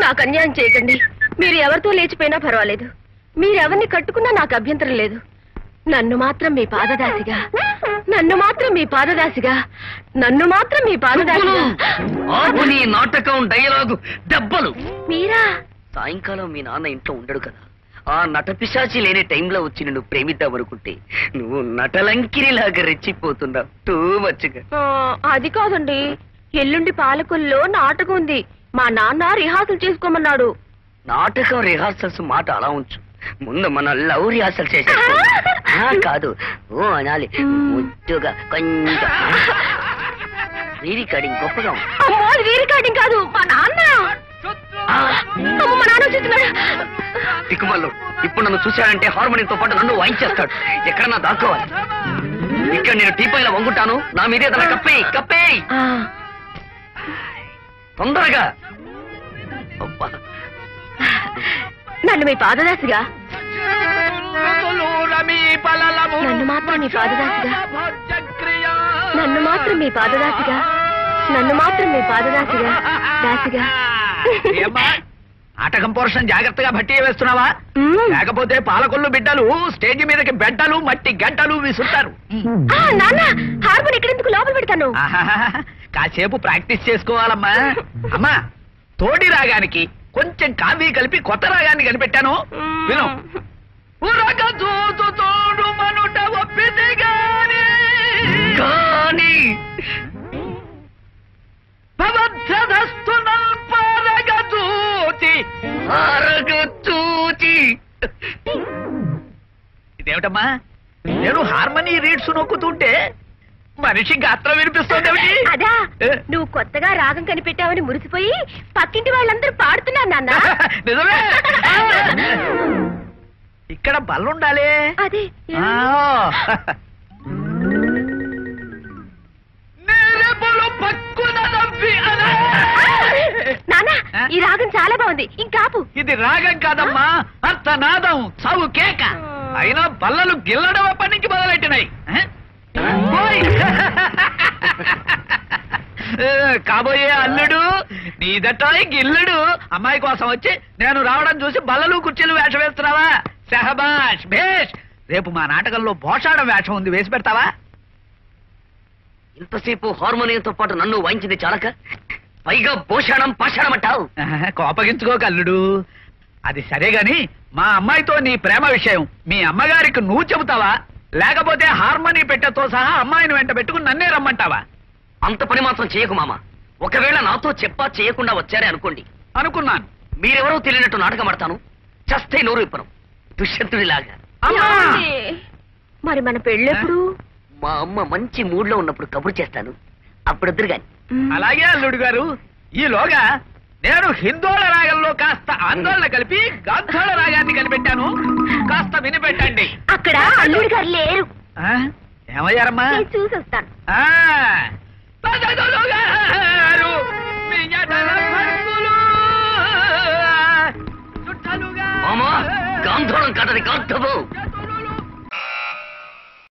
నాకు అన్యాయం చేయకండి. మీరు ఎవరితో లేచిపోయినా పర్వాలేదు, మీరెవరిని కట్టుకున్నా నాకు అభ్యంతరం లేదు. నన్ను మాత్రం మీ పాదదాసిగా, నన్ను మాత్రం మీ పాదదాసిగా, నన్ను మాత్రం మీ పాదదాసిగా. నీ నాటకం డైలాగు దెబ్బలు. మీరా? సాయంకాలం మీ నాన్న ఇంట్లో ఉండడు కదా, ఆ నటపిశాచి లేని టైంలో వచ్చి నిన్ను ప్రేమిద్దామనుకుంటే నువ్వు నటలంకిరిలాగా రెచ్చిపోతున్నావు. టూ మచ్చుగా. అది కాదండి, ఎల్లుండి పాలకొల్లో నాటకం ఉంది. మా నాన్న రిహార్సల్ చేసుకోమన్నాడు. నాటకం రిహార్సల్స్ మాట అలా ఉంచు, ముందు మన లవ్ రిహార్సల్ చేసేస్తా. కాదు ఓ అనాలి ముద్దుగా కొంచెం. రీరికార్డింగ్ గొప్పగా ఉంది. రీరికార్డింగ్ కాదు, మా నాన్న. మా నాన్న చూస్తున్నాడు. దిక్కుమల్లు ఇప్పుడు నన్ను చూశాడంటే హార్మోనియంతో పాటు నన్ను వాయించేస్తాడు. ఎక్కడన్నా దాక్కోవాలి. ఇక్కడ నేను టీపైలా వంగుంటాను, నా మీదే తన కప్పేయి కప్పేయి తొందరగా. నన్ను మీ పాదదాసిగా, నన్ను మాత్రం మీ పాదదాసిగా, నన్ను మాత్రం మీ పాదదాసిగా, నన్ను మాత్రం మీ పాదదాసిగా దాసిగా. నాటకం పోర్షన్ జాగ్రత్తగా భట్టి వేస్తున్నావా? లేకపోతే పాలకొల్లు బిడ్డలు స్టేజ్ మీదకి బెడ్డలు మట్టి గంటలు విసురుతారు. నాన్న హార్మోన్ ఎక్కడెందుకు లోపల పెడతాను. కాసేపు ప్రాక్టీస్ చేసుకోవాలమ్మా. అమ్మా తోడి రాగానికి కొంచెం కాఫీ కలిపి కొత్త రాగాన్ని కనిపెట్టాను, విను. తోడు మనుట ఒప్పితే గాని ఇదేమిటమ్మా, నేను హార్మోనీ రీడ్స్ నొక్కుతుంటే మనిషి గాత్రం వినిపిస్తుంది. అదా నువ్వు కొత్తగా రాగం కనిపెట్టావని మురిసిపోయి పక్కింటి వాళ్ళందరూ పాడుతున్నారు నాన్న. నిజమే. ఇక్కడ బల్లుండాలి. అదే నాన్న ఈ రాగం చాలా బాగుంది, ఇంకాపు. ఇది రాగం కాదమ్మా, అర్థనాదం, చావు కేక. అయినా బల్లలు గిల్లడం అప్పటి నుంచి మొదలెట్టినాయి. కాబోయే అల్లుడు నీదటాయి గిల్లుడు. అమ్మాయి కోసం వచ్చి నేను రావడం చూసి బల్లలు కుర్చీలు వేషం వేస్తున్నావా? షహబాష్ భేష్. రేపు మా నాటకంలో భోషాడం వేషం ఉంది, వేసి పెడతావా? ఇంతసేపు హార్మోనియంతో పాటు నన్ను వాయించింది చాలక పైగా భోషాణం పాషాణం అంటావు. కోపగించుకోక అల్లుడు. అది సరే గాని మా అమ్మాయితో నీ ప్రేమ విషయం మీ అమ్మగారికి నువ్వు చెబుతావా, లేకపోతే హార్మోని పెట్టతో సహా అమ్మాయిని వెంట పెట్టుకుని నన్నే రమ్మంటావా? అంత పని మాత్రం చేయకు మామ. ఒకవేళ నాతో చెప్పా చేయకుండా వచ్చారే అనుకోండి. అనుకున్నాను. మీరెవరో తెలియనట్టు నాటకం ఆడతాను, చస్తే నోరు ఇప్పను, దుష్యంతుడిలాగా. మరి మన పెళ్ళెప్పుడు? మా అమ్మ మంచి మూడ్ లో ఉన్నప్పుడు కబురు చేస్తాను, అప్పుడు వద్దురు గాని. అలాగే అల్లుడు గారు. ఈలోగా నేను హిందోళ రాగంలో కాస్త ఆందోళన కలిపి గాంధోళ రాగాన్ని కనిపెట్టాను, కాస్త వినిపెట్టండి. అక్కడ అల్లుడు గారు లేరు. ఏమయ్యారమ్మా? చూసొస్తాను. గాంధోళం కాదని గాంధవు.